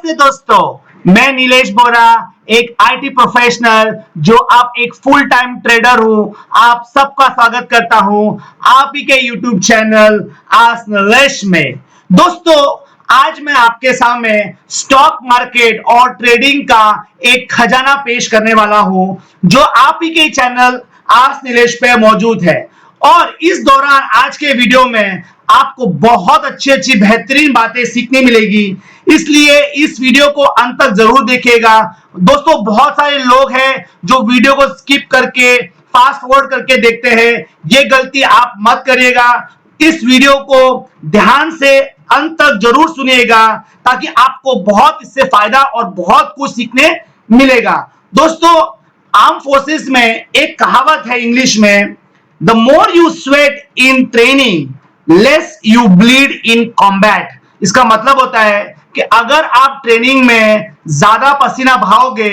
नमस्ते दोस्तों, मैं नीलेश बोरा, एक आईटी प्रोफेशनल जो अब एक फुल टाइम ट्रेडर हूं। आप सबका स्वागत करता हूं आप ही के यूट्यूब चैनल आस्क नीलेश में। दोस्तों, आज मैं आपके सामने स्टॉक मार्केट और ट्रेडिंग का एक खजाना पेश करने वाला हूं जो आप ही के चैनल आस्क नीलेश पे मौजूद है। और इस दौरान आज के वीडियो में आपको बहुत अच्छी बेहतरीन बातें सीखने मिलेगी, इसलिए इस वीडियो को अंत तक जरूर देखिएगा। दोस्तों, बहुत सारे लोग हैं जो वीडियो को स्किप करके फास्ट फॉरवर्ड करके देखते हैं। ये गलती आप मत करिएगा। इस वीडियो को ध्यान से अंत तक जरूर सुनिएगा ताकि आपको बहुत इससे फायदा और बहुत कुछ सीखने मिलेगा। दोस्तों, आर्म फोर्सेस में एक कहावत है इंग्लिश में, the more you sweat in training less you bleed in combat. इसका मतलब होता है कि अगर आप ट्रेनिंग में ज्यादा पसीना बहाओगे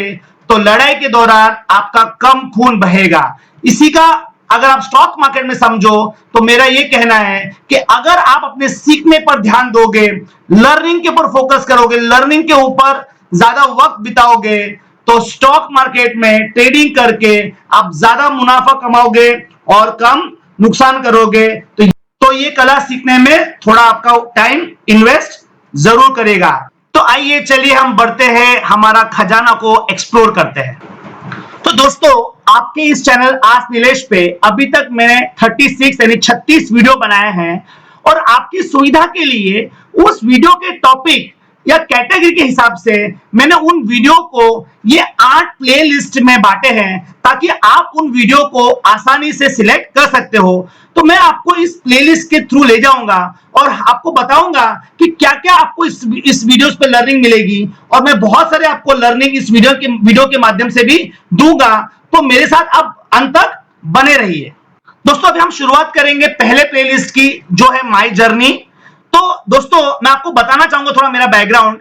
तो लड़ाई के दौरान आपका कम खून बहेगा। इसी का अगर आप स्टॉक मार्केट में समझो तो मेरा यह कहना है कि अगर आप अपने सीखने पर ध्यान दोगे, लर्निंग के ऊपर फोकस करोगे, लर्निंग के ऊपर ज्यादा वक्त बिताओगे तो स्टॉक मार्केट में ट्रेडिंग करके आप ज्यादा मुनाफा कमाओगे और कम नुकसान करोगे। तो ये कला सीखने में थोड़ा आपका टाइम इन्वेस्ट जरूर करेगा। तो आइए चलिए हम बढ़ते हैं, हमारा खजाना को एक्सप्लोर करते हैं। तो दोस्तों, आपके इस चैनल आस्क नीलेश पे अभी तक मैंने 36 वीडियो बनाए हैं और आपकी सुविधा के लिए उस वीडियो के टॉपिक या कैटेगरी के हिसाब से मैंने उन वीडियो को ये 8 प्लेलिस्ट में बांटे हैं ताकि आप उन वीडियो को आसानी से सिलेक्ट कर सकते हो। तो मैं आपको इस प्लेलिस्ट के थ्रू ले जाऊंगा और आपको बताऊंगा कि क्या क्या आपको इस वीडियोस पे लर्निंग मिलेगी, और मैं बहुत सारे आपको लर्निंग इस वीडियो के माध्यम से भी दूंगा। तो मेरे साथ आप अंत तक बने रहिए। दोस्तों, अभी हम शुरुआत करेंगे पहले प्लेलिस्ट की जो है माई जर्नी। तो दोस्तों, मैं आपको बताना चाहूंगा थोड़ा मेरा बैकग्राउंड।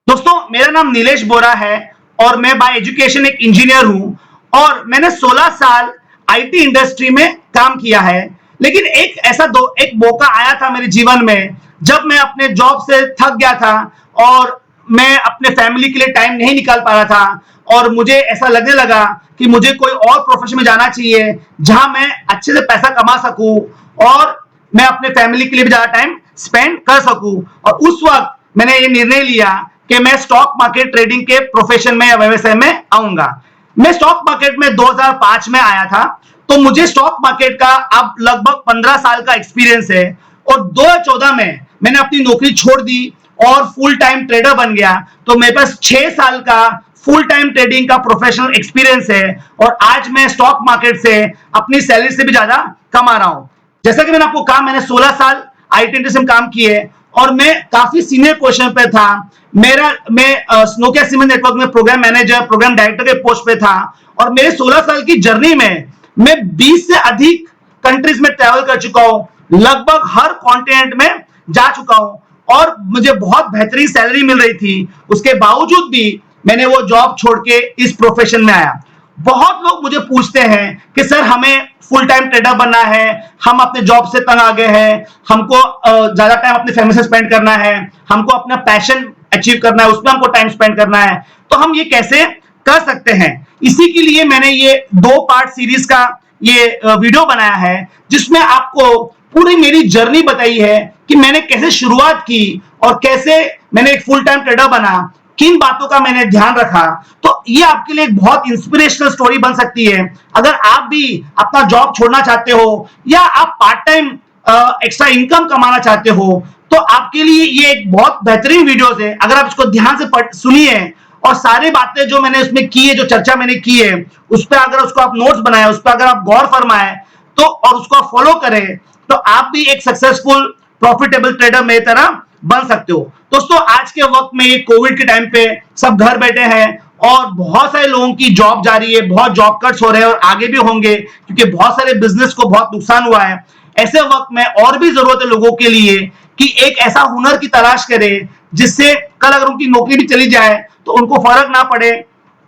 दोस्तों, मेरा नाम नीलेश बोरा है और मैं बाय एजुकेशन एक इंजीनियर हूं और मैंने 16 साल आईटी इंडस्ट्री में काम किया है। लेकिन एक मौका आया था मेरे जीवन में जब मैं अपने जॉब से थक गया था और मैं अपने फैमिली के लिए टाइम नहीं निकाल पा रहा था, और मुझे ऐसा लगने लगा कि मुझे कोई और प्रोफेशन में जाना चाहिए जहां मैं अच्छे से पैसा कमा सकूं और मैं अपने फैमिली के लिए भी ज्यादा टाइम स्पेंड कर सकूं। और उस वक्त मैंने ये निर्णय लिया कि मैं स्टॉक मार्केट ट्रेडिंग के प्रोफेशन में या व्यवसाय में आऊंगा। मैं स्टॉक मार्केट में 2005 में आया था, तो मुझे स्टॉक मार्केट का अब लगभग 15 साल का एक्सपीरियंस है। और 2014 में मैंने अपनी नौकरी छोड़ दी और फुल टाइम ट्रेडर बन गया। तो मेरे पास 6 साल का फुल टाइम ट्रेडिंग का प्रोफेशनल एक्सपीरियंस है और आज मैं स्टॉक मार्केट से अपनी सैलरी से भी ज्यादा कमा रहा हूं। जैसा कि मैंने आपको कहा, मैंने 16 साल आईटी इंडस्ट्री में काम किए और मैं काफी सीनियर पोजीशन पे था। मैं नोकिया सीमेंस नेटवर्क में प्रोग्राम मैनेजर, प्रोग्राम डायरेक्टर के पोस्ट पे था। और मेरे 16 साल की जर्नी में मैं 20 से अधिक कंट्रीज में ट्रैवल कर चुका हूं, लगभग हर कॉन्टिनेंट में जा चुका हूं और मुझे बहुत बेहतरीन सैलरी मिल रही थी। उसके बावजूद भी मैंने वो जॉब छोड़ के इस प्रोफेशन में आया। बहुत लोग मुझे पूछते हैं कि सर, हमें फुल टाइम ट्रेडर बनना है, हम अपने जॉब से तंग आ गए हैं, हमको ज्यादा टाइम अपने फैमिली से स्पेंड करना है, हमको अपना पैशन अचीव करना है, उसमें हमको टाइम स्पेंड करना है, तो हम ये कैसे कर सकते हैं। इसी के लिए मैंने ये 2 पार्ट सीरीज का ये वीडियो बनाया है जिसमें आपको पूरी मेरी जर्नी बताई है कि मैंने कैसे शुरुआत की और कैसे मैंने एक फुल टाइम ट्रेडर बना, किन बातों का मैंने ध्यान रखा। तो ये आपके लिए एक बहुत इंस्पिरेशनल स्टोरी बन सकती है। अगर आप भी अपना जॉब छोड़ना चाहते हो या आप पार्ट टाइम एक्स्ट्रा इनकम कमाना चाहते हो तो आपके लिए ये एक बहुत बेहतरीन वीडियोस है। अगर आप इसको ध्यान से सुनिए और सारी बातें जो मैंने उसमें की है, जो चर्चा मैंने की है, उस पर अगर उसको आप नोट्स बनाए, उस पर अगर आप गौर फरमाए तो और उसको आप फॉलो करें तो आप भी एक सक्सेसफुल प्रॉफिटेबल ट्रेडर मेरी तरह बन सकते हो। दोस्तों, आज के वक्त में ये कोविड के टाइम पे सब घर बैठे हैं और बहुत सारे लोगों की जॉब जा रही है, बहुत जॉब कट्स हो रहे हैं और आगे भी होंगे क्योंकि बहुत सारे बिजनेस को बहुत नुकसान हुआ है। ऐसे वक्त में और भी जरूरत है लोगों के लिए कि एक ऐसा हुनर की तलाश करें जिससे कल अगर उनकी नौकरी भी चली जाए तो उनको फर्क ना पड़े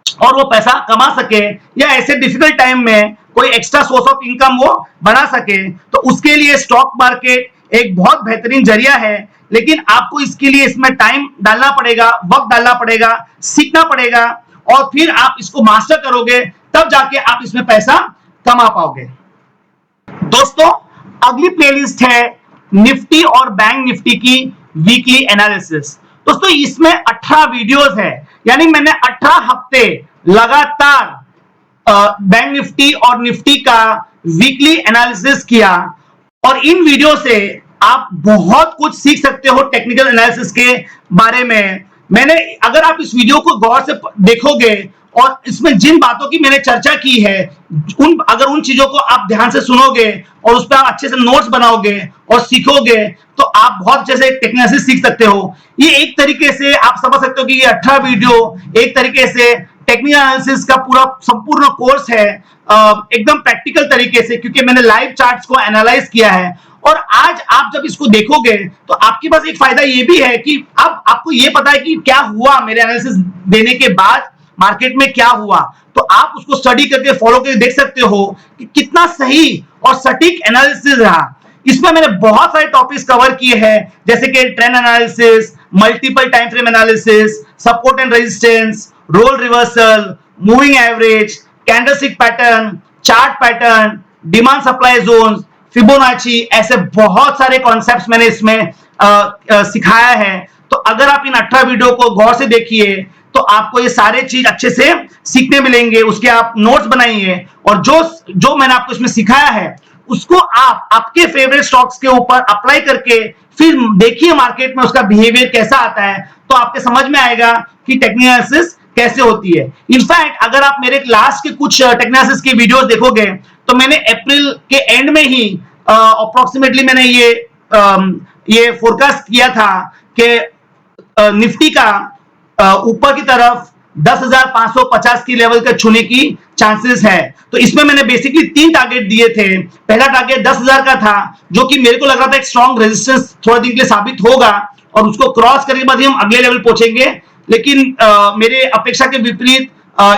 और वो पैसा कमा सके या ऐसे डिफिकल्ट टाइम में कोई एक्स्ट्रा सोर्स ऑफ इनकम वो बना सके। तो उसके लिए स्टॉक मार्केट एक बहुत बेहतरीन जरिया है, लेकिन आपको इसके लिए इसमें टाइम डालना पड़ेगा, वक्त डालना पड़ेगा, सीखना पड़ेगा, और फिर आप इसको मास्टर करोगे तब जाके आप इसमें पैसा कमा पाओगे। दोस्तों, अगली प्लेलिस्ट है निफ्टी और बैंक निफ्टी की वीकली एनालिसिस। दोस्तों, इसमें 18 वीडियोस है, यानी मैंने 18 हफ्ते लगातार बैंक निफ्टी और निफ्टी का वीकली एनालिसिस किया, और इन वीडियो से आप बहुत कुछ सीख सकते हो टेक्निकल एनालिसिस के बारे में। अगर आप इस वीडियो को गौर से देखोगे और इसमें जिन बातों की मैंने चर्चा की है, अगर उन चीजों को आप ध्यान से सुनोगे और उस पर आप अच्छे से नोट्स बनाओगे और सीखोगे, तो आप बहुत अच्छे से टेक्निकल सीख सकते हो। ये एक तरीके से आप समझ सकते हो कि ये 18 वीडियो एक तरीके से टेक्निकल एनालिसिस का पूरा संपूर्ण कोर्स है, एकदम प्रैक्टिकल तरीके से, क्योंकि मैंने लाइव चार्ट्स को एनालाइज किया है। और आज आप जब इसको देखोगे तो आपके पास एक फायदा ये भी है कि अब आपको ये पता है कि क्या हुआ मेरे एनालिसिस देने के बाद, मार्केट में क्या हुआ, तो आप उसको स्टडी करके फॉलो करके देख सकते हो कि कितना सही और सटीक एनालिसिस रहा। इसमें मैंने बहुत सारे टॉपिक्स कवर किए हैं, जैसे कि trend analysis, multiple time frame analysis, support and resistance, role reversal, moving average, candlestick pattern, chart pattern, demand supply zone, Fibonacci, ऐसे बहुत सारे कॉन्सेप्ट्स मैंने इसमें सिखाया है। तो अगर आप इन 18 वीडियो को गौर से देखिए तो आपको ये सारे चीज अच्छे से सीखने मिलेंगे, उसके आप नोट्स बनाइए, और जो मैंने आपको इसमें सिखाया है उसको आप आपके फेवरेट स्टॉक्स के ऊपर अप्लाई करके फिर देखिए मार्केट में उसका बिहेवियर कैसा आता है, तो आपके समझ में आएगा कि टेक्निकल एनालिसिस कैसे होती है। इनफैक्ट अगर आप मेरे लास्ट के कुछ टेक्निकल एनालिसिस के वीडियोस देखोगे तो मैंने अप्रैल के एंड में ही अप्रोक्सीमेटली मैंने ये फोरकास्ट किया था कि निफ्टी का ऊपर की तरफ 10,550 की लेवल का छूने की चांसेस है। तो इसमें मैंने बेसिकली 3 टारगेट दिए थे। पहला टारगेट 10,000 का था, जो कि मेरे को लग रहा था एक स्ट्रॉन्ग रेजिस्टेंस थोड़ा दिन के लिए साबित होगा और उसको क्रॉस करने के बाद ही हम अगले लेवल पहुंचेंगे, लेकिन मेरे अपेक्षा के विपरीत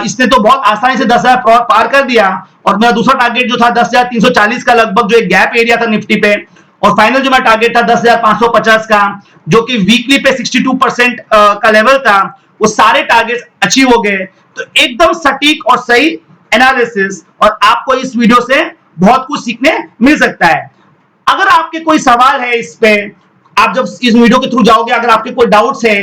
इसने तो बहुत आसानी से 10,000 पार कर दिया। और मेरा दूसरा टारगेट जो था 10,340 का लगभग, जो एक गैप एरिया था निफ्टी पे, और फाइनल जो मेरा टारगेट था 10,550 का, जो कि वीकली पे 62% का लेवल था, वो सारे टारगेट्स अचीव हो गए। तो एकदम सटीक और सही एनालिसिस, और आपको इस वीडियो से बहुत कुछ सीखने मिल सकता है। अगर आपके कोई सवाल है इस पे, आप जब इस वीडियो के थ्रू जाओगे, अगर आपके कोई डाउट्स है,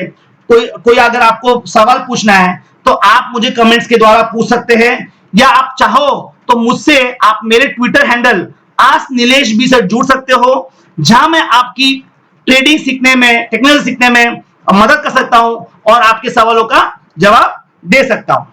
कोई अगर आपको सवाल पूछना है, तो आप मुझे कमेंट्स के द्वारा पूछ सकते हैं, या आप चाहो तो मुझसे आप मेरे Twitter handle ask Nilesh B से जुड़ सकते हो, जहां मैं आपकी ट्रेडिंग सीखने में, टेक्निकल सीखने में मदद कर सकता हूं और आपके सवालों का जवाब दे सकता हूं।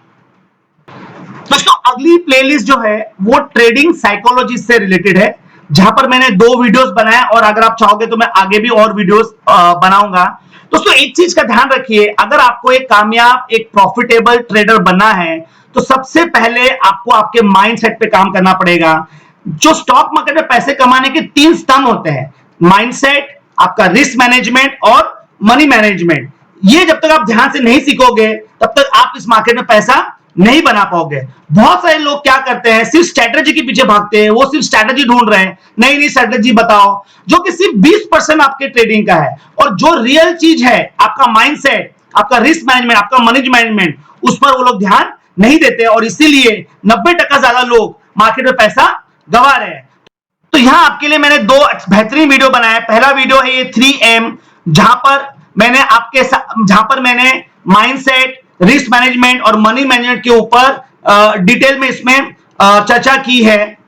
दोस्तों, अगली प्लेलिस्ट जो है वो ट्रेडिंग साइकोलॉजी से रिलेटेड है, जहां पर मैंने 2 वीडियोस बनाए, और अगर आप चाहोगे तो मैं आगे भी और वीडियोस बनाऊंगा। दोस्तों, एक चीज का ध्यान रखिए, अगर आपको एक कामयाब, एक प्रॉफिटेबल ट्रेडर बनना है तो सबसे पहले आपको आपके माइंडसेट पे काम करना पड़ेगा। जो स्टॉक मार्केट में पैसे कमाने के 3 स्तंभ होते हैं, माइंडसेट, आपका रिस्क मैनेजमेंट और मनी मैनेजमेंट। ये जब तक आप ध्यान से नहीं सीखोगे तब तक आप इस मार्केट में पैसा नहीं बना पाओगे। बहुत सारे लोग क्या करते हैं, सिर्फ स्ट्रेटेजी के पीछे भागते हैं, वो सिर्फ स्ट्रेटेजी ढूंढ रहे हैं, नई नई स्ट्रेटेजी बताओ, जो कि सिर्फ 20% आपके ट्रेडिंग का है। और जो रियल चीज है, आपका माइंडसेट, आपका रिस्क मैनेजमेंट, आपका मनी मैनेजमेंट, उस पर वो लोग ध्यान नहीं देते, और इसीलिए 90% ज्यादा लोग मार्केट में पैसा गंवा रहे हैं। तो यहां आपके लिए मैंने 2 बेहतरीन वीडियो बनाए। पहला वीडियो है ये 3M, जहां पर मैंने माइंडसेट, रिस्क मैनेजमेंट और मनी मैनेजमेंट के ऊपर डिटेल में इसमें चर्चा की है।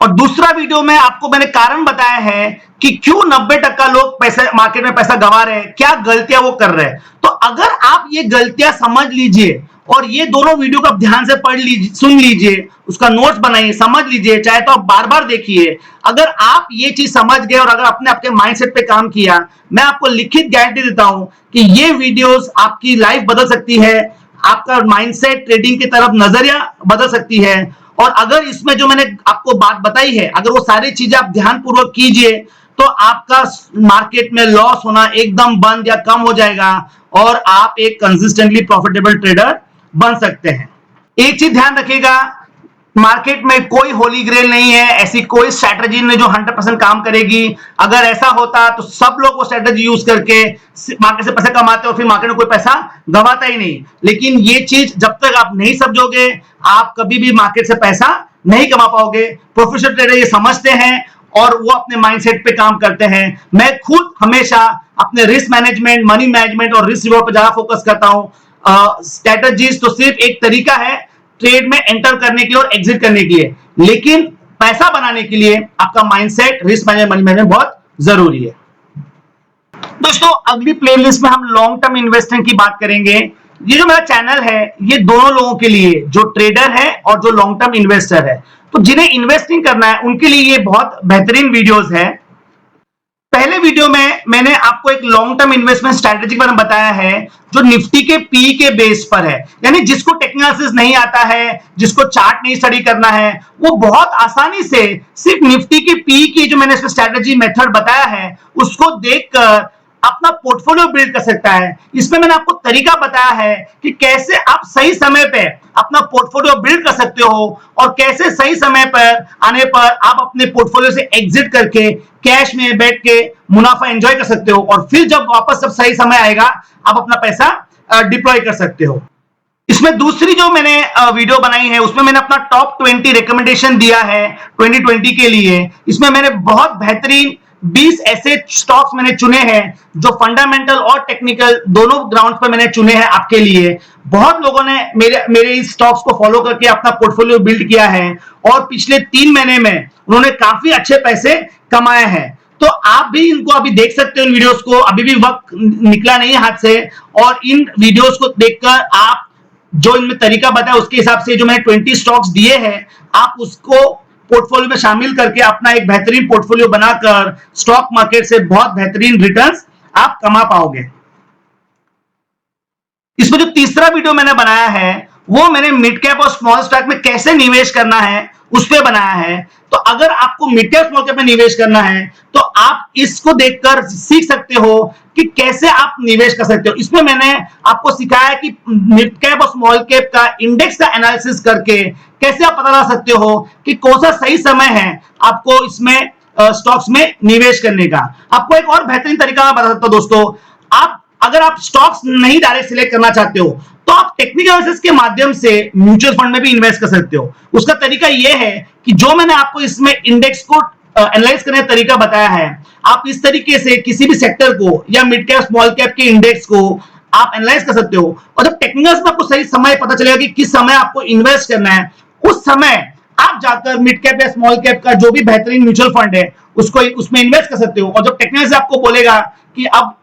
और दूसरा वीडियो में आपको मैंने कारण बताया है कि क्यों 90% लोग पैसे मार्केट में पैसा गंवा रहे हैं, क्या गलतियां वो कर रहे हैं। तो अगर आप ये गलतियां समझ लीजिए और ये दोनों वीडियो को आप ध्यान से पढ़ लीजिए, सुन लीजिए, उसका नोट्स बनाइए, समझ लीजिए, चाहे तो आप बार बार देखिए। अगर आप ये चीज समझ गए और अगर आपने आपके माइंडसेट पे काम किया, मैं आपको लिखित गारंटी देता हूं कि ये वीडियोस आपकी लाइफ बदल सकती है, आपका माइंडसेट, ट्रेडिंग की तरफ नजरिया बदल सकती है। और अगर इसमें जो मैंने आपको बात बताई है, अगर वो सारी चीजें आप ध्यानपूर्वक कीजिए, तो आपका मार्केट में लॉस होना एकदम बंद या कम हो जाएगा और आप एक कंसिस्टेंटली प्रॉफिटेबल ट्रेडर बन सकते हैं। एक चीज ध्यान रखिएगा, मार्केट में कोई होली ग्रेल नहीं है, ऐसी कोई स्ट्रैटेजी नहीं जो 100% काम करेगी। अगर ऐसा होता तो सब लोग वो स्ट्रैटेजी यूज करके मार्केट से पैसा कमाते और फिर मार्केट में कोई पैसा गंवाता ही नहीं। लेकिन ये चीज जब तक आप नहीं समझोगे, आप कभी भी मार्केट से पैसा नहीं कमा पाओगे। प्रोफेशनल ट्रेडर ये समझते हैं और वो अपने माइंडसेट पे काम करते हैं। मैं खुद हमेशा अपने रिस्क मैनेजमेंट, मनी मैनेजमेंट और रिस्क रिवॉर्ड पर ज्यादा फोकस करता हूं। स्ट्रैटेजीज तो सिर्फ एक तरीका है ट्रेड में एंटर करने के लिए और एग्जिट करने के लिए, लेकिन पैसा बनाने के लिए आपका mindset, risk management, money management बहुत जरूरी है। दोस्तों अगली प्लेलिस्ट में हम लॉन्ग टर्म इन्वेस्टमेंट की बात करेंगे। ये जो मेरा चैनल है ये दोनों लोगों के लिए, जो ट्रेडर है और जो लॉन्ग टर्म इन्वेस्टर है। तो जिन्हें इन्वेस्टिंग करना है उनके लिए ये बहुत बेहतरीन वीडियोस है। पहले वीडियो में मैंने आपको एक लॉन्ग टर्म इन्वेस्टमेंट स्ट्रैटेजी के बारे में बताया है जो निफ्टी के पी के बेस पर है। यानी जिसको टेक्निकल नहीं आता है, जिसको चार्ट नहीं स्टडी करना है, वो बहुत आसानी से सिर्फ निफ्टी के पी की जो मैंने इसमें स्ट्रैटेजी मेथड बताया है उसको देखकर अपना पोर्टफोलियो बिल्ड कर सकता है। इसमें मैंने आपको तरीका बताया है कि कैसे आप सही समय पे अपना पोर्टफोलियो बिल्ड कर सकते हो और कैसे सही समय पर आने पर आप अपने पोर्टफोलियो से एग्जिट करके कैश में बैठ के मुनाफा एंजॉय कर सकते हो और फिर जब वापस जब सही समय आएगा आप अपना पैसा डिप्लॉय कर सकते हो। इसमें दूसरी जो मैंने वीडियो बनाई है उसमें मैंने अपना टॉप 20 रिकमेंडेशन दिया है 2020 के लिए। इसमें मैंने बहुत बेहतरीन 20 ऐसे स्टॉक्स मैंने चुने हैं जो फंडामेंटल और टेक्निकल दोनों ग्राउंड पर मैंने चुने हैं आपके लिए। बहुत लोगों ने मेरे इस स्टॉक्स को फॉलो करके अपना पोर्टफोलियो बिल्ड किया है और पिछले 3 महीने में उन्होंने काफी अच्छे पैसे कमाए हैं। तो आप भी इनको अभी देख सकते हो इन वीडियोस को, अभी भी वक्त निकला नहीं है हाथ से, और इन वीडियोस को देखकर आप जो इनमें तरीका बताया उसके हिसाब से जो मैंने 20 स्टॉक्स दिए हैं आप उसको पोर्टफोलियो में शामिल करके अपना एक बेहतरीन पोर्टफोलियो बनाकर स्टॉक मार्केट से बहुत बेहतरीन रिटर्न्स आप कमा पाओगे। इसमें जो तीसरा वीडियो मैंने बनाया है वो मैंने मिड कैप और स्मॉल स्टॉक में कैसे निवेश करना है उस पर बनाया है। तो अगर आपको मिड कैप स्मॉल कैप में निवेश करना है तो आप इसको देखकर सीख सकते हो कि कैसे आप निवेश कर सकते हो। इसमें मैंने आपको सिखाया कि मिड कैप और स्मॉल कैप का इंडेक्स का एनालिसिस करके कैसे आप पता लगा सकते हो कि कौन सा सही समय है आपको इसमें स्टॉक्स में निवेश करने का। आपको एक और बेहतरीन तरीका मैं बता सकता हूं दोस्तों, अगर आप स्टॉक्स नहीं डायरेक्ट सिलेक्ट करना चाहते हो तो आप टेक्निकल एनालिसिस के माध्यम से म्यूचुअल फंड में भी इन्वेस्ट कर सकते हो। उसका तरीका यह है कि जो मैंने आपको इसमें इंडेक्स को एनालाइज करने का तरीका बताया है, आप इस तरीके से किसी भी सेक्टर को या मिड कैप स्मॉल कैप के इंडेक्स को आप एनालाइज कर सकते हो और जब टेक्निकल्स में आपको सही समय पता चलेगा कि किस समय आपको इन्वेस्ट करना है, उस समय आप जाकर मिड कैप या स्मॉल कैप का जो भी बेहतरीन म्यूचुअल फंड है उसको उसमें इन्वेस्ट कर सकते हो। और जब टेक्निकल से आपको बोलेगा कि अब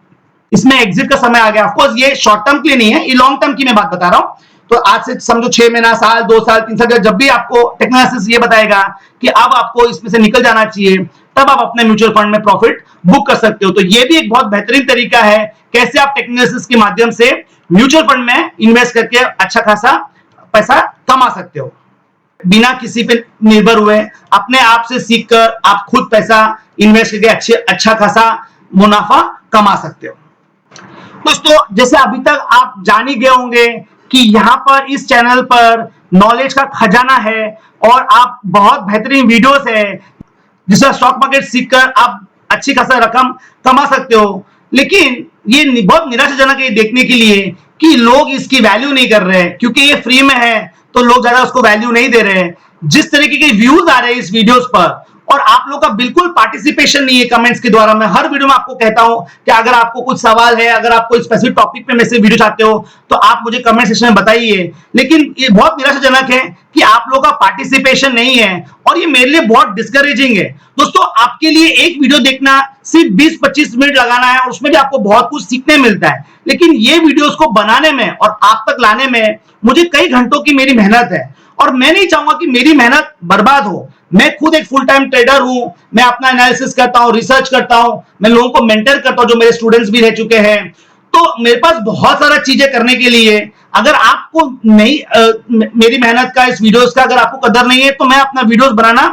इसमें एग्जिट का समय आ गया, ऑफ कोर्स ये शॉर्ट टर्म के लिए नहीं है, ये लॉन्ग टर्म की मैं बात बता रहा हूं। तो आज से समझो 6 महीना, साल, 2 साल, 3 साल, जब भी आपको टेक्निकल ये बताएगा कि अब आपको इसमें से निकल जाना चाहिए, तब आप अपने म्यूचुअल फंड में प्रॉफिट बुक कर सकते हो। तो ये भी एक बहुत बेहतरीन तरीका है कैसे आप टेक्निकल के माध्यम से म्यूचुअल फंड में इन्वेस्ट करके अच्छा खासा पैसा कमा सकते हो बिना किसी पे निर्भर हुए। अपने आप से सीखकर आप खुद पैसा इन्वेस्ट करके अच्छा खासा मुनाफा कमा सकते हो। दोस्तों जैसे अभी तक आप जान ही गए होंगे कि यहाँ पर इस चैनल पर नॉलेज का खजाना है और आप बहुत बेहतरीन वीडियोस है जिससे स्टॉक मार्केट सीखकर आप अच्छी खासा रकम कमा सकते हो। लेकिन ये बहुत निराशाजनक है देखने के लिए कि लोग इसकी वैल्यू नहीं कर रहे हैं, क्योंकि ये फ्री में है तो लोग ज्यादा उसको वैल्यू नहीं दे रहे हैं। जिस तरीके के व्यूज आ रहे हैं इस वीडियोस पर और आप लोग का बिल्कुल पार्टिसिपेशन नहीं है कमेंट्स के द्वारा। मैं हर वीडियो में आपको कहता हूं कि अगर आपको कुछ सवाल है, अगर आप कोई स्पेसिफिक टॉपिक पे मेरे से वीडियो चाहते हो तो आप मुझे कमेंट सेक्शन में बताइए। लेकिन ये बहुत निराशाजनक है कि आप लोगों का पार्टिसिपेशन नहीं है और ये मेरे लिए बहुत डिस्करेजिंग है। दोस्तों आपके लिए एक वीडियो देखना सिर्फ 20-25 मिनट लगाना है और उसमें भी आपको बहुत कुछ सीखने मिलता है, लेकिन ये वीडियोस को बनाने में और आप तक लाने में मुझे कई घंटों की मेरी मेहनत है और मैं नहीं चाहूंगा कि मेरी मेहनत बर्बाद हो। मैं खुद एक फुल टाइम ट्रेडर हूं, मैं अपना एनालिसिस करता हूं, रिसर्च करता हूं, मैं लोगों को मेंटर करता हूं जो मेरे स्टूडेंट्स भी रह चुके हैं। तो मेरे पास बहुत सारा चीजें करने के लिए, अगर आपको नहीं मेरी मेहनत का, इस वीडियोस का अगर आपको कदर नहीं है तो मैं अपना वीडियोस बनाना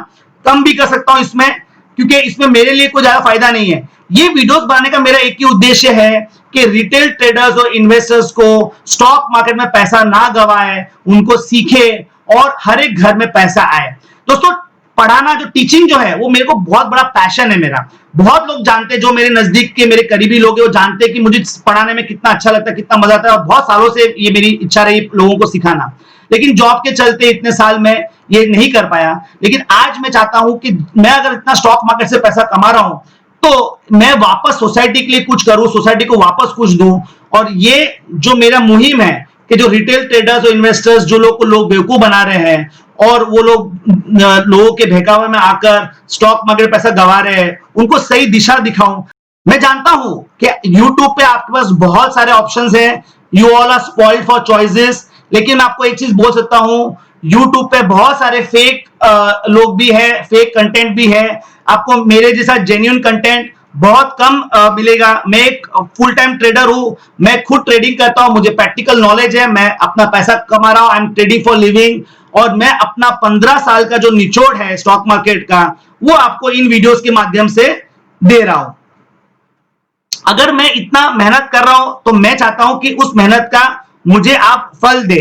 कम भी कर सकता हूं इसमें, क्योंकि इसमें मेरे लिए कोई ज्यादा फायदा नहीं है। ये वीडियोस बनाने का मेरा एक ही उद्देश्य है कि रिटेल ट्रेडर्स और इन्वेस्टर्स को स्टॉक मार्केट में पैसा ना गवाए, उनको सीखे और हर एक घर में पैसा आए। दोस्तों पढ़ाना जो टीचिंग जो है वो मेरे को बहुत बड़ा पैशन है मेरा। बहुत लोग जानते हैं, जो मेरे नजदीक के मेरे करीबी लोग हैं वो जानते हैं कि मुझे पढ़ाने में कितना अच्छा लगता है, कितना मजा आता है, और बहुत सालों से ये मेरी इच्छा रही लोगों को सिखाना। लेकिन जॉब के चलते इतने साल में ये नहीं कर पाया। लेकिन आज मैं चाहता हूं कि मैं अगर इतना स्टॉक मार्केट से पैसा कमा रहा हूं तो मैं वापस सोसाइटी के लिए कुछ करूं, सोसाइटी को वापस कुछ दूं। और ये जो मेरा मुहिम है कि जो रिटेल ट्रेडर्स और इन्वेस्टर्स जो लोग बेवकूफ बना रहे हैं और वो लोगों के बहकावे में आकर स्टॉक मार्केट पैसा गंवा रहे हैं, उनको सही दिशा दिखाऊं। मैं जानता हूं कि YouTube पे आपके पास बहुत सारे ऑप्शंस हैं, you all are spoiled for choices. लेकिन मैं आपको एक चीज बोल सकता हूं, YouTube पे बहुत सारे फेक लोग भी हैं, फेक कंटेंट भी है। आपको मेरे जैसा जेन्युइन कंटेंट बहुत कम मिलेगा। मैं एक फुल टाइम ट्रेडर हूं, मैं खुद ट्रेडिंग करता हूं, मुझे प्रैक्टिकल नॉलेज है, मैं अपना पैसा कमा रहा हूं, I am trading for living. और मैं अपना 15 साल का जो निचोड़ है स्टॉक मार्केट का, वो आपको इन वीडियोस के माध्यम से दे रहा हूं। अगर मैं इतना मेहनत कर रहा हूं तो मैं चाहता हूं कि उस मेहनत का मुझे आप फल दे।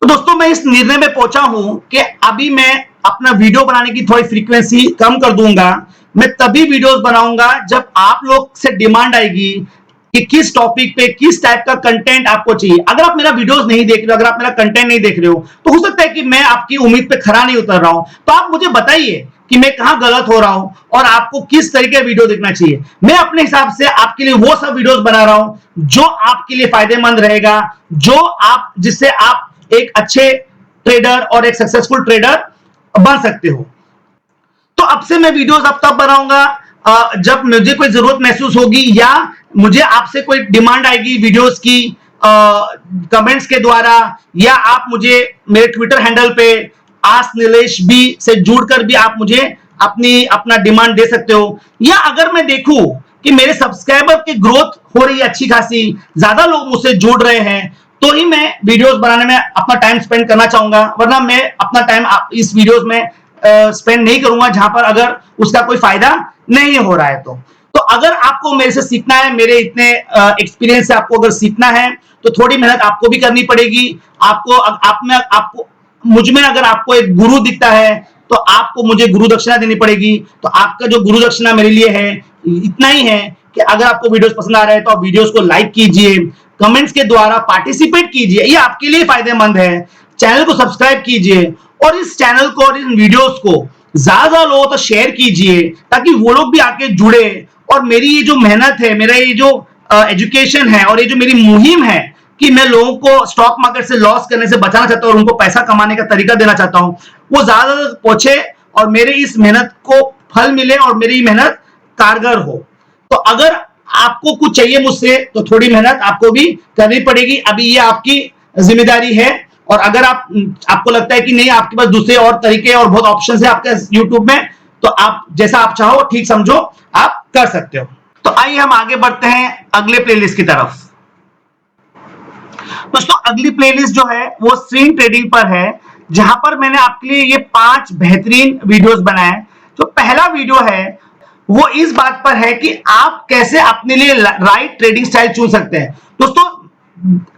तो दोस्तों मैं इस निर्णय में पहुंचा हूं कि अभी मैं अपना वीडियो बनाने की थोड़ी फ्रीक्वेंसी कम कर दूंगा। मैं तभी वीडियोस बनाऊंगा जब आप लोग से डिमांड आएगी कि किस टॉपिक पे किस टाइप का कंटेंट आपको चाहिए। अगर आप मेरा वीडियोस नहीं देख रहे हो, अगर आप मेरा कंटेंट नहीं देख रहे हो, तो हो सकता है कि मैं आपकी उम्मीद पे खरा नहीं उतर रहा हूं। तो आप मुझे बताइए कि मैं कहां गलत हो रहा हूं और आपको किस तरीके का वीडियो देखना चाहिए। मैं अपने हिसाब से आपके लिए वो सब वीडियोस बना रहा हूं जो आपके लिए फायदेमंद रहेगा, जिससे आप एक अच्छे ट्रेडर और एक सक्सेसफुल ट्रेडर बन सकते हो। तो अब से मैं वीडियोस अब तब बनाऊंगा जब मुझे कोई जरूरत महसूस होगी या मुझे आपसे कोई डिमांड आएगी वीडियोस की कमेंट्स के द्वारा, या आप मुझे मेरे ट्विटर हैंडल पे आस्क नीलेश बी से जुड़कर भी आप मुझे अपना डिमांड दे सकते हो। या अगर मैं देखूं कि मेरे सब्सक्राइबर की ग्रोथ हो रही है अच्छी खासी, ज्यादा लोग मुझसे जुड़ रहे हैं, तो ही मैं वीडियोस बनाने में अपना टाइम स्पेंड करना चाहूंगा। वरना मैं अपना टाइम इस वीडियोस में स्पेंड नहीं करूंगा जहां पर अगर उसका कोई फायदा नहीं हो रहा है। तो अगर आपको मेरे से सीखना है, मेरे इतने एक्सपीरियंस से आपको अगर सीखना है, तो थोड़ी मेहनत आपको भी करनी पड़ेगी। आपको मुझ में अगर आपको एक गुरु दिखता है तो आपको मुझे गुरु दक्षिणा देनी पड़ेगी। तो आपका जो गुरु दक्षिणा मेरे लिए है इतना ही है कि अगर आपको वीडियोस पसंद आ रहे हैं तो आप वीडियोस को लाइक कीजिए, कमेंट्स के द्वारा पार्टिसिपेट कीजिए, ये आपके लिए फायदेमंद है। चैनल को सब्सक्राइब कीजिए और इस चैनल को और इन वीडियोस को ज्यादा लोगों तक शेयर कीजिए ताकि वो लोग भी आके जुड़े और मेरी ये जो मेहनत है, मेरा ये जो एजुकेशन है और ये जो मेरी मुहिम है कि मैं लोगों को स्टॉक मार्केट से लॉस करने से बचाना चाहता हूं और उनको पैसा कमाने का तरीका देना चाहता हूं, वो ज्यादा तक पहुंचे और मेरे इस मेहनत को फल मिले और मेरी मेहनत कारगर हो। तो अगर आपको कुछ चाहिए मुझसे तो थोड़ी मेहनत आपको भी करनी पड़ेगी। अभी ये आपकी जिम्मेदारी है। और अगर आपको लगता है कि नहीं, आपके पास दूसरे और तरीके और बहुत ऑप्शन है आपके YouTube में, तो आप जैसा आप चाहो ठीक समझो आप कर सकते हो। तो आइए हम आगे बढ़ते हैं अगले प्लेलिस्ट की तरफ। दोस्तों अगली प्लेलिस्ट जो है वो स्विंग ट्रेडिंग पर है, जहां पर मैंने आपके लिए ये 5 बेहतरीन वीडियोस बनाए। जो पहला वीडियो है वो इस बात पर है कि आप कैसे अपने लिए राइट ट्रेडिंग स्टाइल चुन सकते हैं। दोस्तों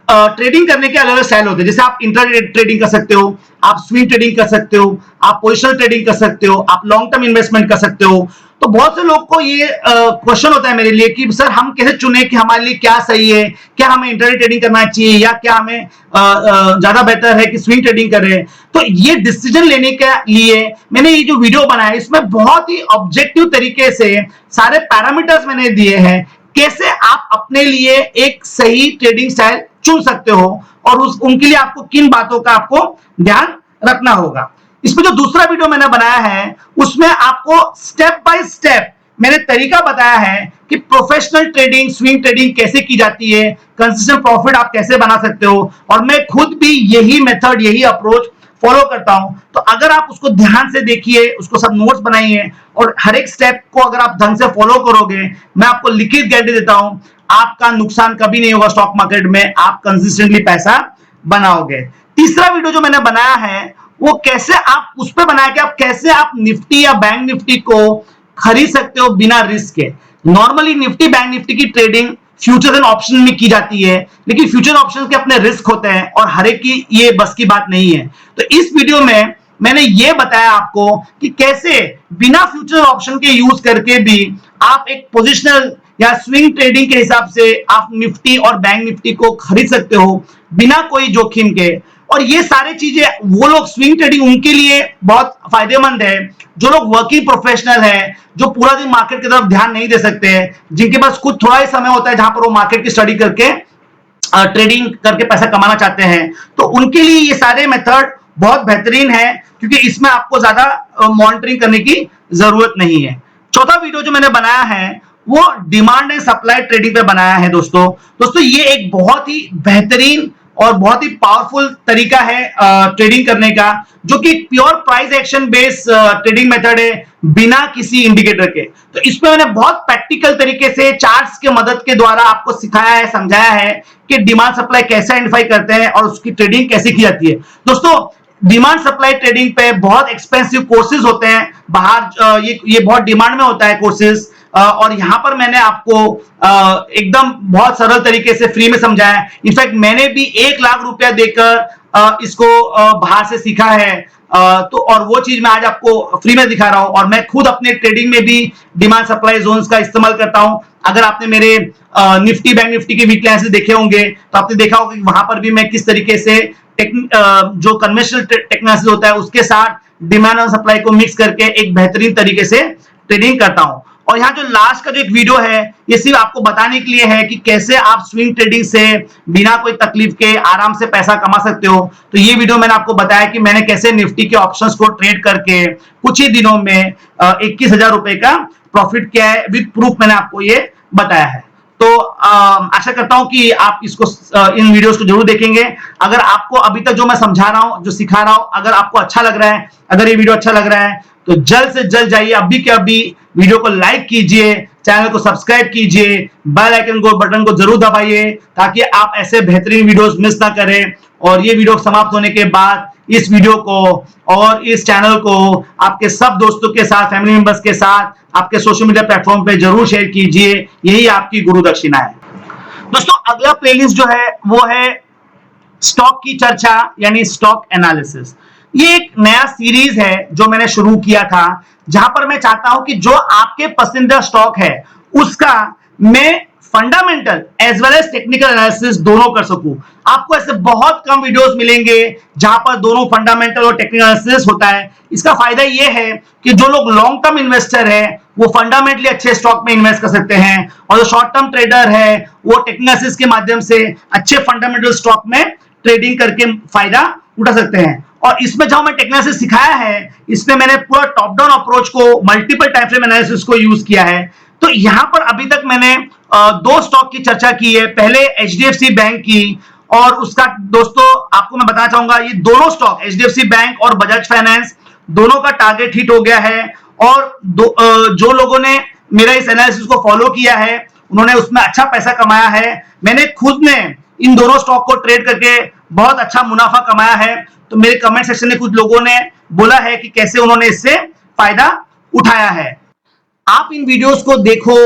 ट्रेडिंग करने के अलग अलग स्टाइल होते हैं। जैसे आप इंट्राडे ट्रेडिंग कर सकते हो, आप स्विंग ट्रेडिंग कर सकते हो, आप पोजिशनल ट्रेडिंग कर सकते हो, आप लॉन्ग टर्म इन्वेस्टमेंट कर सकते हो। तो बहुत से लोग को ये क्वेश्चन होता है मेरे लिए कि सर हम कैसे चुने कि हमारे लिए क्या सही है, क्या हमें इंट्राडे ट्रेडिंग करना चाहिए या क्या हमें ज्यादा बेहतर है कि स्विंग ट्रेडिंग करें। तो ये डिसीजन लेने के लिए मैंने ये जो वीडियो बनाया इसमें बहुत ही ऑब्जेक्टिव तरीके से सारे पैरामीटर्स मैंने दिए हैं कैसे आप अपने लिए एक सही ट्रेडिंग स्टाइल चुन सकते हो और उनके लिए आपको किन बातों का आपको ध्यान रखना होगा। इसमें जो दूसरा वीडियो मैंने बनाया है उसमें आपको स्टेप बाय स्टेप मैंने तरीका बताया है कि प्रोफेशनल ट्रेडिंग स्विंग ट्रेडिंग कैसे की जाती है, कंसिस्टेंट प्रॉफिट आप कैसे बना सकते हो। और मैं खुद भी यही मेथड यही अप्रोच फॉलो करता हूं। तो अगर आप उसको ध्यान से देखिए, उसको सब नोट्स बनाइए और हर एक स्टेप को अगर आप ढंग से फॉलो करोगे, मैं आपको लिखित गारंटी देता हूं आपका नुकसान कभी नहीं होगा स्टॉक मार्केट में, आप कंसिस्टेंटली पैसा बनाओगे। तीसरा वीडियो जो मैंने बनाया है वो कैसे आप उस पर बनाया कि आप कैसे आप निफ्टी या बैंक निफ्टी को खरीद सकते हो बिना रिस्क के। नॉर्मली निफ्टी बैंक निफ्टी की ट्रेडिंग फ्यूचर एंड ऑप्शन में की जाती है, लेकिन फ्यूचर ऑप्शन के अपने रिस्क होते हैं और हर एक की ये बस की बात नहीं है। तो इस वीडियो में मैंने ये बताया आपको कि कैसे बिना फ्यूचर ऑप्शन के यूज करके भी आप एक पोजिशनल या स्विंग ट्रेडिंग के हिसाब से आप निफ्टी और बैंक निफ्टी को खरीद सकते हो बिना कोई जोखिम के। और ये सारी चीजें वो लोग, स्विंग ट्रेडिंग उनके लिए बहुत फायदेमंद है जो लोग वर्किंग प्रोफेशनल है, जो पूरा दिन मार्केट की तरफ ध्यान नहीं दे सकते, जिनके पास खुद थोड़ा ही समय होता है जहां पर वो मार्केट की स्टडी करके ट्रेडिंग करके पैसा कमाना चाहते हैं। तो उनके लिए ये सारे मेथड बहुत बेहतरीन है, क्योंकि इसमें आपको ज्यादा मॉनिटरिंग करने की जरूरत नहीं है। चौथा वीडियो जो मैंने बनाया है वो डिमांड एंड सप्लाई ट्रेडिंग पे बनाया है। दोस्तों ये एक बहुत ही बेहतरीन और बहुत ही पावरफुल तरीका है ट्रेडिंग करने का, जो कि pure price action based trading method है बिना किसी इंडिकेटर के। तो इसमें मैंने बहुत प्रैक्टिकल तरीके से चार्ट्स के मदद के द्वारा आपको सिखाया है, समझाया है कि डिमांड सप्लाई कैसे आइडेंटिफाई करते हैं और उसकी ट्रेडिंग कैसे की जाती है। दोस्तों डिमांड सप्लाई ट्रेडिंग पे बहुत एक्सपेंसिव कोर्सेज होते हैं बाहर, ये बहुत डिमांड में होता है कोर्सेज, और यहां पर मैंने आपको एकदम बहुत सरल तरीके से फ्री में समझाया है। इनफैक्ट मैंने भी 1 लाख रुपया देकर इसको बाहर से सीखा है, तो और वो चीज मैं आज आपको फ्री में दिखा रहा हूं। और मैं खुद अपने ट्रेडिंग में भी डिमांड सप्लाई जोन्स का इस्तेमाल करता हूं। अगर आपने मेरे निफ्टी बैंक निफ्टी के वीकली एनालिसिस देखे होंगे तो आपने देखा होगा कि वहां पर भी मैं किस तरीके से जो कन्वेंशनल टेक्नोलॉजी होता है उसके साथ डिमांड और सप्लाई को मिक्स करके एक बेहतरीन तरीके से ट्रेडिंग करता हूं। और यहाँ जो लास्ट का जो एक वीडियो है ये सिर्फ आपको बताने के लिए है कि कैसे आप स्विंग ट्रेडिंग से बिना कोई तकलीफ के आराम से पैसा कमा सकते हो। तो ये वीडियो मैंने आपको बताया कि मैंने कैसे निफ्टी के ऑप्शंस को ट्रेड करके कुछ ही दिनों में 21,000 रुपए का प्रॉफिट किया है, विद प्रूफ मैंने आपको ये बताया है। तो आशा करता हूं कि आप इसको इन वीडियोस को जरूर देखेंगे। अगर आपको अभी तक जो मैं समझा रहा हूं, जो सिखा रहा हूं, अगर आपको अच्छा लग रहा है, अगर ये वीडियो अच्छा लग रहा है तो जल्द से जल्द जाइए अभी के अभी वीडियो को लाइक कीजिए, चैनल को सब्सक्राइब कीजिए, बेल आइकन को बटन को जरूर दबाइए ताकि आप ऐसे बेहतरीन वीडियोस मिस ना करें। और ये वीडियो समाप्त होने के बाद इस वीडियो को और इस चैनल को आपके सब दोस्तों के साथ, फैमिली मेंबर्स के साथ, आपके सोशल मीडिया प्लेटफॉर्म पे जरूर शेयर कीजिए। यही आपकी गुरु दक्षिणा है। दोस्तों अगला प्लेलिस्ट जो है वो है स्टॉक की चर्चा, यानी स्टॉक एनालिसिस। ये एक नया सीरीज है जो मैंने शुरू किया था, जहां पर मैं चाहता हूं कि जो आपके पसंदीदा स्टॉक है उसका मैं fundamental as well as technical analysis दोनों कर सकूं। आपको ऐसे बहुत कम वीडियोस मिलेंगे जहां पर दोनों फंडामेंटल और टेक्निकल एनालिसिस होता है। इसका फायदा यह है कि जो लोग लॉन्ग टर्म इन्वेस्टर है वो फंडामेंटली अच्छे स्टॉक में इन्वेस्ट कर सकते हैं, और जो शॉर्ट टर्म ट्रेडर है वो टेक्निकल एनालिसिस के माध्यम से अच्छे फंडामेंटल स्टॉक में ट्रेडिंग करके फायदा उठा सकते हैं। और इसमें जहां मैं टेक्निकल सिखाया है इसमें मैंने पूरा टॉप डाउन अप्रोच को, मल्टीपल टाइम फ्रेम एनालिसिस को यूज किया है। तो यहां पर अभी तक मैंने 2 स्टॉक की चर्चा की है, पहले एचडीएफसी बैंक की, और उसका दोस्तों आपको मैं बताना चाहूंगा ये दोनों स्टॉक एचडीएफसी बैंक और बजाज फाइनेंस दोनों का टारगेट हिट हो गया है। और जो लोगों ने मेरा इस एनालिसिस को फॉलो किया है उन्होंने उसमें अच्छा पैसा कमाया है। मैंने खुद ने इन दोनों स्टॉक को ट्रेड करके बहुत अच्छा मुनाफा कमाया है। तो मेरे कमेंट सेक्शन में कुछ लोगों ने बोला है कि कैसे उन्होंने इससे फायदा उठाया है। आप इन वीडियोस को देखो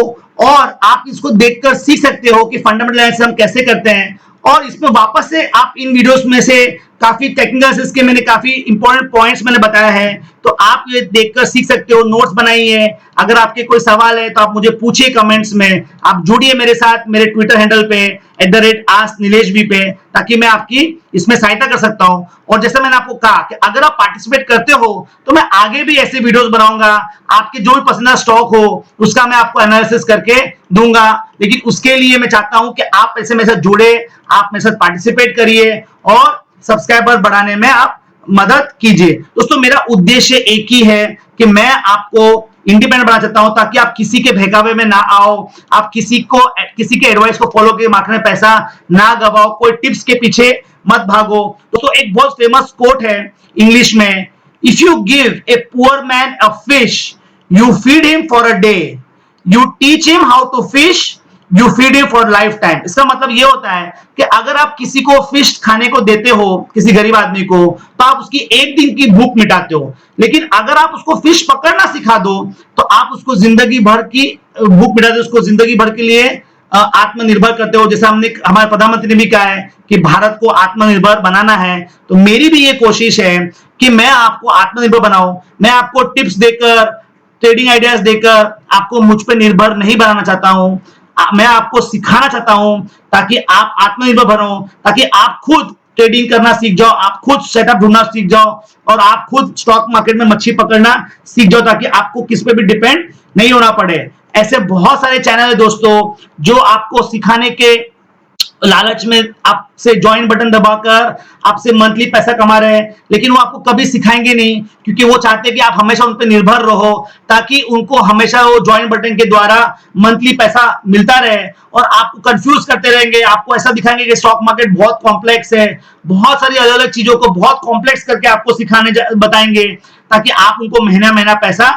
और आप इसको देखकर सीख सकते हो कि फंडामेंटल एनालिसिस हम कैसे करते हैं। और इसमें वापस से आप इन वीडियोस में से काफी टेक्निकल एनालिसिस के मैंने काफी इंपॉर्टेंट पॉइंट्स मैंने बताया है, तो आप ये देखकर सीख सकते हो। नोट्स बनाइए, अगर आपके कोई सवाल है तो आप मुझे पूछिए कमेंट्स में। आप जुड़िए मेरे साथ मेरे ट्विटर हैंडल पे @asknileshb पे, ताकि मैं आपकी इसमें सहायता कर सकता हूं। और जैसे मैंने आपको कहा कि अगर आप पार्टिसिपेट करते हो तो मैं आगे भी ऐसे वीडियोस बनाऊंगा, आपके जो भी पसंदीदा स्टॉक हो उसका मैं आपको एनालिसिस करके दूंगा। लेकिन उसके लिए मैं चाहता हूं कि आप ऐसे मेरे साथ जुड़े, आप मेरे साथ पार्टिसिपेट करिए और सब्सक्राइबर बढ़ाने में आप मदद कीजिए। दोस्तों मेरा उद्देश्य एक ही है कि मैं आपको इंडिपेंडेंट बनाना चाहता हूं, ताकि आप किसी के बहकावे में ना आओ, आप किसी के एडवाइस को फॉलो करके मार्केट में पैसा ना गवाओ, कोई टिप्स के पीछे मत भागो। दोस्तों एक बहुत फेमस कोट है इंग्लिश में, if you give a poor man a fish you feed him for a day, you teach him how to fish, you feed him for lifetime. इसका मतलब ये होता है कि अगर आप किसी को फिश खाने को देते हो, किसी गरीब आदमी को, तो आप उसकी एक दिन की भूख मिटाते हो। लेकिन अगर आप उसको फिश पकड़ना सिखा दो तो आप उसको जिंदगी भर की भूख मिटाते हो, उसको जिंदगी भर के लिए आत्मनिर्भर करते हो। जैसे हमने हमारे प्रधानमंत्री ने भी कहा है कि भारत को आत्मनिर्भर बनाना है, तो मेरी भी ये कोशिश है कि मैं आपको आत्मनिर्भर बनाऊं। मैं आपको टिप्स देकर, ट्रेडिंग आइडियाज देकर आपको मुझ पर निर्भर नहीं बनाना चाहता हूं। मैं आपको सिखाना चाहता हूं ताकि आप आत्मनिर्भर बनो, ताकि आप खुद ट्रेडिंग करना सीख जाओ, आप खुद सेटअप ढूंढना सीख जाओ और आप खुद स्टॉक मार्केट में मच्छी पकड़ना सीख जाओ, ताकि आपको किस पे भी डिपेंड नहीं होना पड़े। ऐसे बहुत सारे चैनल है दोस्तों जो आपको सिखाने के लालच में आपसे ज्वाइन बटन दबाकर आपसे मंथली पैसा कमा रहे हैं, लेकिन वो आपको कभी सिखाएंगे नहीं, क्योंकि वो चाहते हैं कि आप हमेशा उन पर निर्भर रहो, ताकि उनको हमेशा वो ज्वाइन बटन के द्वारा मंथली पैसा मिलता रहे और आपको कंफ्यूज करते रहेंगे। आपको ऐसा दिखाएंगे कि स्टॉक मार्केट बहुत कॉम्प्लेक्स है, बहुत सारी अलग अलग चीजों को बहुत कॉम्प्लेक्स करके आपको सिखाने बताएंगे, ताकि आप उनको महीना महीना पैसा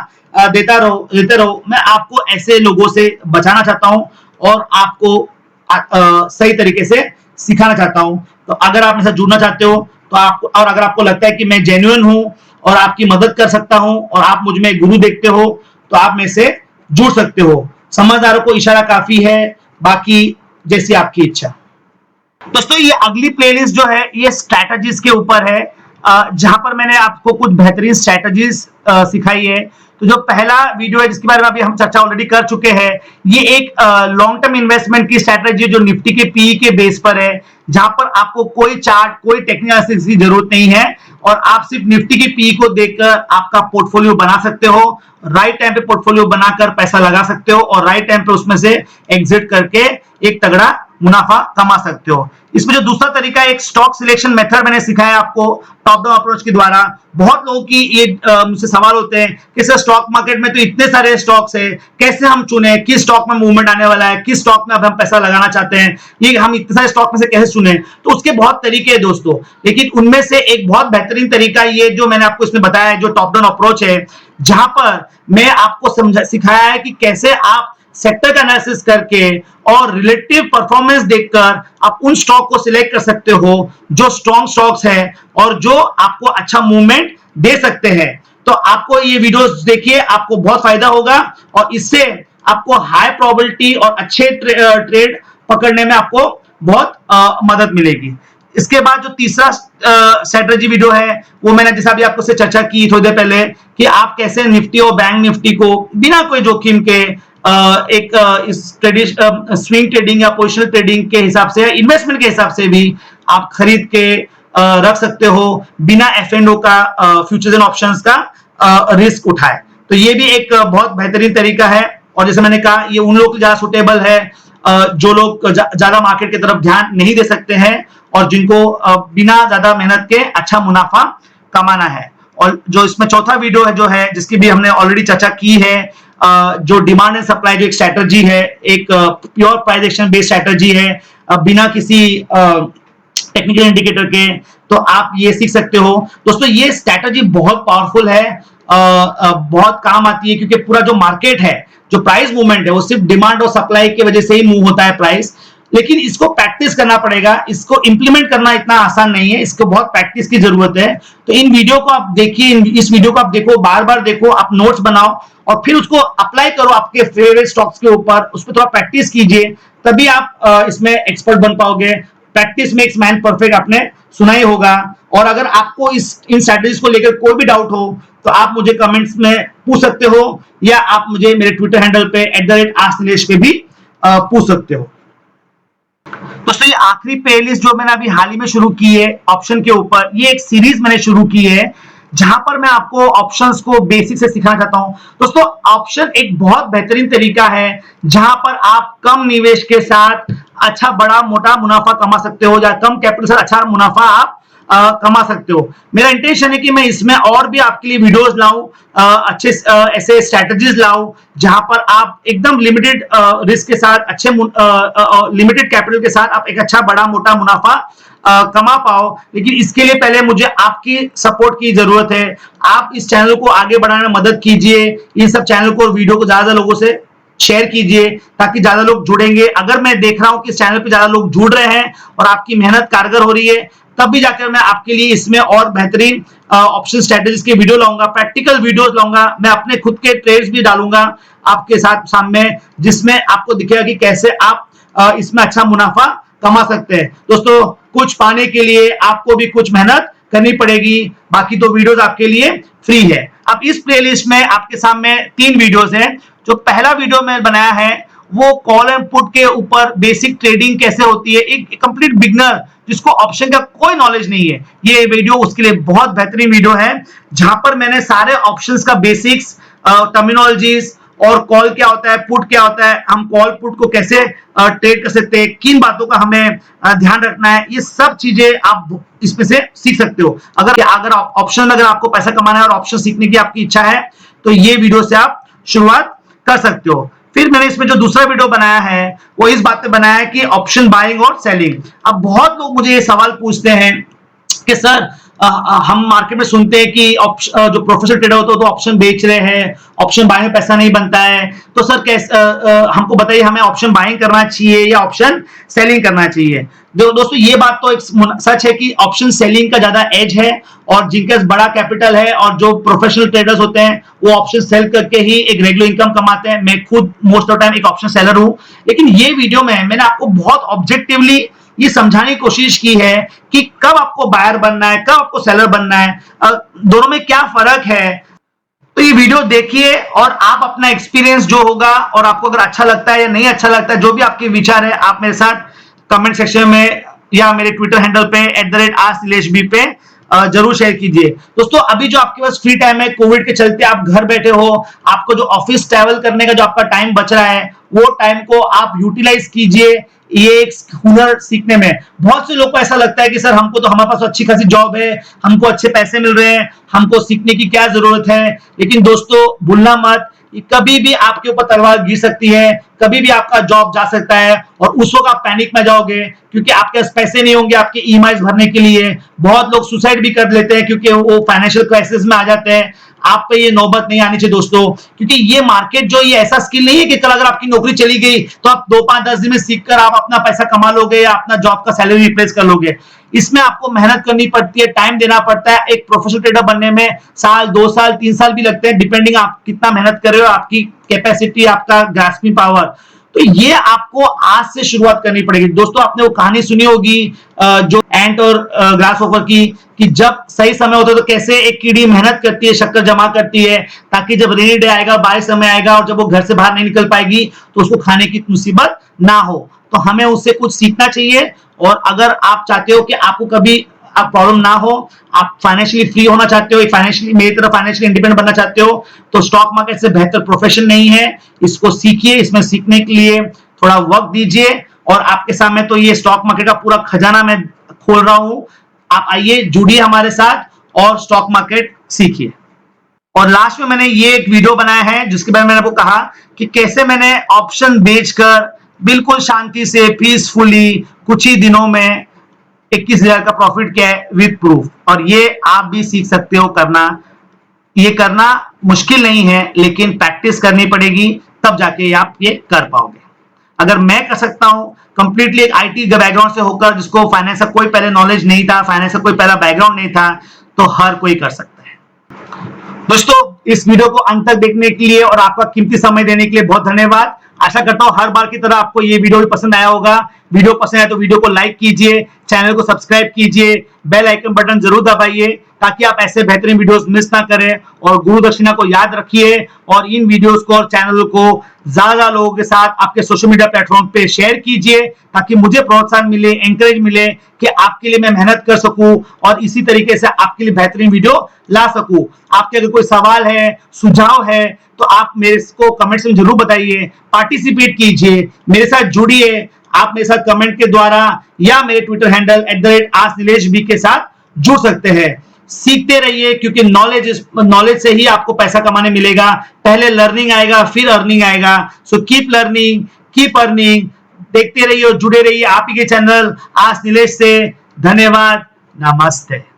देते रहो। मैं आपको ऐसे लोगों से बचाना चाहता हूं और आपको सही तरीके से सिखाना चाहता हूं। तो अगर आप मेरे साथ जुड़ना चाहते हो तो आपको, और अगर आपको लगता है कि मैं जेन्युइन हूं और आपकी मदद कर सकता हूं और आप मुझ में गुरु देखते हो, तो आप मेरे से जुड़ सकते हो। समझदारों को इशारा काफी है, बाकी जैसी आपकी इच्छा। दोस्तों ये अगली प्लेलिस्ट जो है ये स्ट्रैटेजीज के ऊपर है, जहां पर मैंने आपको कुछ बेहतरीन स्ट्रैटेजीज सिखाई है। तो जो पहला वीडियो है जिसके बारे में अभी हम चर्चा ऑलरेडी कर चुके हैं, ये एक लॉन्ग टर्म इन्वेस्टमेंट की स्ट्रैटेजी जो निफ्टी के पीई के बेस पर है, जहां पर आपको कोई चार्ट, कोई टेक्निकल एनालिसिस की जरूरत नहीं है और आप सिर्फ निफ्टी के पीई को देखकर आपका पोर्टफोलियो बना सकते हो। राइट टाइम पे पोर्टफोलियो बनाकर पैसा लगा सकते हो और राइट टाइम पे उसमें से एग्जिट करके एक तगड़ा मुनाफा कमा सकते हो। इसमें जो दूसरा तरीका, एक स्टॉक सिलेक्शन मेथड मैंने सिखाया आपको टॉप डाउन अप्रोच के द्वारा। बहुत लोगों की ये मुझसे सवाल होते हैं कि सर स्टॉक मार्केट में तो इतने सारे स्टॉक्स है, कैसे हम चुने किस स्टॉक में मूवमेंट आने वाला है, किस स्टॉक में अब हम पैसा लगाना चाहते हैं, ये हम इतने सारे स्टॉक में से कैसे चुने। तो उसके बहुत तरीके हैं दोस्तों, लेकिन उनमें से एक बहुत बेहतरीन तरीका ये जो मैंने आपको इसमें बताया है, जो टॉप डाउन अप्रोच है, जहां पर मैं आपको सिखाया है कि कैसे आप सेक्टर का एनालिसिस करके और रिलेटिव परफॉर्मेंस देखकर आप उन स्टॉक को सिलेक्ट कर सकते हो जो स्ट्रॉन्ग स्टॉक्स है और जो आपको अच्छा मूवमेंट दे सकते हैं। तो आपको ये वीडियोस देखिए, आपको बहुत फायदा होगा और इससे आपको हाई प्रोबेबिलिटी और अच्छे ट्रेड पकड़ने में आपको बहुत मदद मिलेगी। इसके बाद जो तीसरा स्ट्रेटजी वीडियो है वो मैंने जैसा अभी आपको से चर्चा की थोड़ी देर पहले कि आप कैसे निफ्टी और बैंक निफ्टी को बिना कोई जोखिम के एक इस स्विंग ट्रेडिंग या पोजिशनल ट्रेडिंग के हिसाब से, इन्वेस्टमेंट के हिसाब से भी आप खरीद के रख सकते हो बिना F&O का, फ्यूचर्स एंड ऑप्शंस का रिस्क उठाए। तो ये भी एक बहुत बेहतरीन तरीका है और जैसे मैंने कहा ये उन लोग ज्यादा सुटेबल है जो लोग ज्यादा मार्केट की तरफ ध्यान नहीं दे सकते हैं और जिनको बिना ज्यादा मेहनत के अच्छा मुनाफा कमाना है। और जो इसमें चौथा वीडियो है जो है जिसकी भी हमने ऑलरेडी चर्चा की है, जो डिमांड एंड सप्लाई जो एक स्ट्रैटेजी है, एक pure price action based strategy है बिना किसी टेक्निकल इंडिकेटर के, तो आप ये सीख सकते हो। दोस्तों ये स्ट्रैटेजी बहुत पावरफुल है, बहुत काम आती है, क्योंकि पूरा जो मार्केट है, जो प्राइस मूवमेंट है, वो सिर्फ डिमांड और सप्लाई की वजह से ही मूव होता है प्राइस, लेकिन इसको प्रैक्टिस करना पड़ेगा, इसको इंप्लीमेंट करना इतना आसान नहीं है, इसको बहुत प्रैक्टिस की जरूरत है। तो इन वीडियो को आप देखिए, इस वीडियो को आप देखो, बार बार देखो, आप नोट्स बनाओ और फिर उसको अप्लाई करो आपके फेवरेट स्टॉक्स के ऊपर, उस पर थोड़ा प्रैक्टिस कीजिए, तभी आप इसमें एक्सपर्ट बन पाओगे। प्रैक्टिस मेक्स मैन परफेक्ट आपने सुना ही होगा। और अगर आपको इन स्ट्रैटेजीज को लेकर कोई भी डाउट हो तो आप मुझे कमेंट्स में पूछ सकते हो या आप मुझे मेरे ट्विटर हैंडल पे @asknilesh पे भी पूछ सकते हो। दोस्तों ये आखिरी प्लेलिस्ट जो मैंने अभी हाल ही में शुरू की है ऑप्शन के ऊपर, ये एक सीरीज मैंने शुरू की है जहां पर मैं आपको ऑप्शंस को बेसिक से सिखाना चाहता हूं। दोस्तों ऑप्शन एक बहुत बेहतरीन तरीका है जहां पर आप कम निवेश के साथ अच्छा बड़ा मोटा मुनाफा कमा सकते हो, या कम कैपिटल से अच्छा मुनाफा आप कमा सकते हो। मेरा इंटेंशन है कि मैं इसमें और भी आपके लिए वीडियोस लाऊं, अच्छे ऐसे स्ट्रैटेजीज लाऊं जहां पर आप एकदम लिमिटेड रिस्क के साथ, अच्छे लिमिटेड कैपिटल के साथ आप एक अच्छा बड़ा मोटा मुनाफा कमा पाओ। लेकिन इसके लिए पहले मुझे आपकी सपोर्ट की जरूरत है। आप इस चैनल को आगे बढ़ाने में मदद कीजिए, इन सब चैनल को और वीडियो को ज्यादा लोगों से शेयर कीजिए ताकि ज्यादा लोग जुड़ेंगे। अगर मैं देख रहा हूं कि इस चैनल पे ज्यादा लोग जुड़ रहे हैं और आपकी मेहनत कारगर हो रही है, तब भी जाकर मैं आपके लिए इसमें और बेहतरीन ऑप्शन स्ट्रैटेजीज के वीडियो लाऊंगा, प्रैक्टिकल वीडियोस लाऊंगा। मैं अपने खुद के ट्रेड्स भी डालूंगा आपके साथ सामने, जिसमें आपको दिखेगा कि कैसे आप इसमें अच्छा मुनाफा कमा सकते हैं। दोस्तों कुछ पाने के लिए आपको भी कुछ मेहनत करनी पड़ेगी, बाकी तो वीडियोस आपके लिए फ्री है। अब इस प्लेलिस्ट में आपके सामने 3 वीडियोस हैं। जो पहला वीडियो मैंने बनाया है वो कॉल एंड पुट के ऊपर बेसिक ट्रेडिंग कैसे होती है, एक कंप्लीट बिगनर जिसको ऑप्शन का कोई नॉलेज नहीं है, ये वीडियो उसके लिए बहुत बेहतरीन वीडियो है, जहां पर मैंने सारे ऑप्शंस का बेसिक्स, टर्मिनोलॉजीज और कॉल क्या होता है, पुट क्या होता है, हम कॉल पुट को कैसे ट्रेड कर सकते हैं, किन बातों का हमें ध्यान रखना है, ये सब चीजें आप इसमें से सीख सकते हो। अगर ऑप्शन अगर आपको पैसा कमाना है और ऑप्शन सीखने की आपकी इच्छा है तो ये वीडियो से आप शुरुआत कर सकते हो। फिर मैंने इसमें जो दूसरा वीडियो बनाया है वो इस बात पे बनाया है कि ऑप्शन बाइंग और सेलिंग। अब बहुत लोग मुझे ये सवाल पूछते हैं कि सर हम मार्केट में सुनते हैं कि जो प्रोफेशनल ट्रेडर होते हैं तो ऑप्शन बेच रहे हैं, ऑप्शन बाइंग में पैसा नहीं बनता है, तो सर कैसे हमको बताइए हमें ऑप्शन बाइंग करना चाहिए या ऑप्शन सेलिंग करना चाहिए। दोस्तों ये बात तो एक सच है कि ऑप्शन सेलिंग का ज्यादा एज है, और जिनके पास बड़ा कैपिटल है और जो प्रोफेशनल ट्रेडर्स होते हैं वो ऑप्शन सेल करके ही एक रेगुलर इनकम कमाते हैं। मैं खुद मोस्ट ऑफ टाइम एक ऑप्शन सेलर हूं, लेकिन ये वीडियो में मैंने आपको बहुत ऑब्जेक्टिवली ये समझाने की कोशिश की है कि कब आपको बायर बनना है, कब आपको सेलर बनना है, दोनों में क्या फर्क है। तो ये वीडियो देखिए और आप अपना एक्सपीरियंस जो होगा, और आपको अगर अच्छा लगता है या नहीं अच्छा लगता है, जो भी आपके विचार है आप मेरे साथ कमेंट सेक्शन में या मेरे ट्विटर हैंडल पे @asknileshb पे जरूर शेयर कीजिए। दोस्तों अभी जो आपके पास फ्री टाइम है, कोविड के चलते आप घर बैठे हो, आपको जो ऑफिस ट्रैवल करने का जो आपका टाइम बच रहा है वो टाइम को आप यूटिलाइज कीजिए ये एक हुनर सीखने में। बहुत से लोग को ऐसा लगता है कि सर हमको तो हमारे पास अच्छी खासी जॉब है, हमको अच्छे पैसे मिल रहे हैं, हमको सीखने की क्या जरूरत है। लेकिन दोस्तों भूलना मत, कभी भी आपके ऊपर तलवार गिर सकती है, कभी भी आपका जॉब जा सकता है, और उस वक्त आप पैनिक में जाओगे क्योंकि आपके पास पैसे नहीं होंगे आपके ईएमआई भरने के लिए। बहुत लोग सुसाइड भी कर लेते हैं क्योंकि वो फाइनेंशियल क्राइसिस में आ जाते हैं। आप पे ये नौबत नहीं आनी चाहिए दोस्तों, क्योंकि ये मार्केट जो ये ऐसा स्किल नहीं है कि कल अगर आपकी नौकरी चली गई तो आप 2, 5, 10 दिन में सीखकर आप अपना पैसा कमा लोगे या अपना जॉब का सैलरी रिप्लेस कर लोगे। इसमें आपको मेहनत करनी पड़ती है, टाइम देना पड़ता है। एक प्रोफेशनल ट्रेडर बनने में साल, 2 साल, 3 साल भी लगते हैं, डिपेंडिंग आप कितना मेहनत कर रहे हो, आपकी कैपेसिटी, आपका ग्रास्पिंग पावर। तो ये आपको आज से शुरुआत करनी पड़ेगी। दोस्तों आपने वो कहानी सुनी होगी जो एंट और ग्रास होपर की, कि जब सही समय होता है तो कैसे एक कीड़ी मेहनत करती है, शक्कर जमा करती है, ताकि जब रेनी डे आएगा, बारिश समय आएगा और जब वो घर से बाहर नहीं निकल पाएगी तो उसको खाने की मुसीबत ना हो। तो हमें उससे कुछ सीखना चाहिए। और अगर आप चाहते हो कि आपको कभी आप प्रॉब्लम ना हो, आप फाइनेंशियली फ्री होना चाहते हो, एक फाइनेंशियली मेरी तरह फाइनेंशियली इंडिपेंडेंट बनना चाहते हो, तो स्टॉक मार्केट से बेहतर प्रोफेशन नहीं है। इसको सीखिए, इसमें सीखने के लिए थोड़ा वक्त दीजिए, और आपके सामने तो ये स्टॉक मार्केट का पूरा खजाना मैं खोल रहा हूं। आप आइए, जुड़िए हमारे साथ और स्टॉक मार्केट सीखिए। और लास्ट में मैंने ये एक वीडियो बनाया है जिसके बारे में मैंने आपको कहा कि कैसे मैंने ऑप्शन बेचकर बिल्कुल शांति से पीसफुली कुछ ही दिनों में 21,000 का प्रॉफिट किया है विद प्रूफ। और ये आप भी सीख सकते हो करना। ये करना मुश्किल नहीं है, लेकिन प्रैक्टिस करनी पड़ेगी, तब जाके आप ये कर पाओगे। अगर मैं कर सकता हूं कंप्लीटली एक आईटी बैकग्राउंड से होकर, जिसको फाइनेंस का कोई पहले नॉलेज नहीं था, फाइनेंस का कोई पहला बैकग्राउंड नहीं था, तो हर कोई कर सकता है। दोस्तों इस वीडियो को अंत तक देखने के लिए और आपका कीमती समय देने के लिए बहुत धन्यवाद। आशा करता हूं हर बार की तरह आपको ये वीडियो भी पसंद आया होगा। वीडियो पसंद आया तो वीडियो को लाइक कीजिए, चैनल को सब्सक्राइब कीजिए, बेल आइकन बटन जरूर दबाइए ताकि आप ऐसे बेहतरीन वीडियोस मिस ना करें। और गुरु दक्षिणा को याद रखिए और इन वीडियोस को और चैनल को ज्यादा लोगों के साथ आपके सोशल मीडिया प्लेटफॉर्म पे शेयर कीजिए, ताकि मुझे प्रोत्साहन मिले, एंकरेज मिले कि आपके लिए मैं मेहनत कर सकूं और इसी तरीके से आपके लिए बेहतरीन वीडियो ला सकूं। आपके अगर कोई सवाल है, सुझाव है, तो आप मेरे को कमेंट्स में जरूर बताइए, पार्टिसिपेट कीजिए, मेरे साथ जुड़िए। आप मेरे साथ कमेंट के द्वारा या मेरे ट्विटर हैंडल @asknileshb के साथ जुड़ सकते हैं। सीखते रहिए, क्योंकि नॉलेज से ही आपको पैसा कमाने मिलेगा। पहले लर्निंग आएगा, फिर अर्निंग आएगा। So keep learning, keep earning. देखते रहिए और जुड़े रहिए आप ही के चैनल आस्क नीलेश से। धन्यवाद, नमस्ते।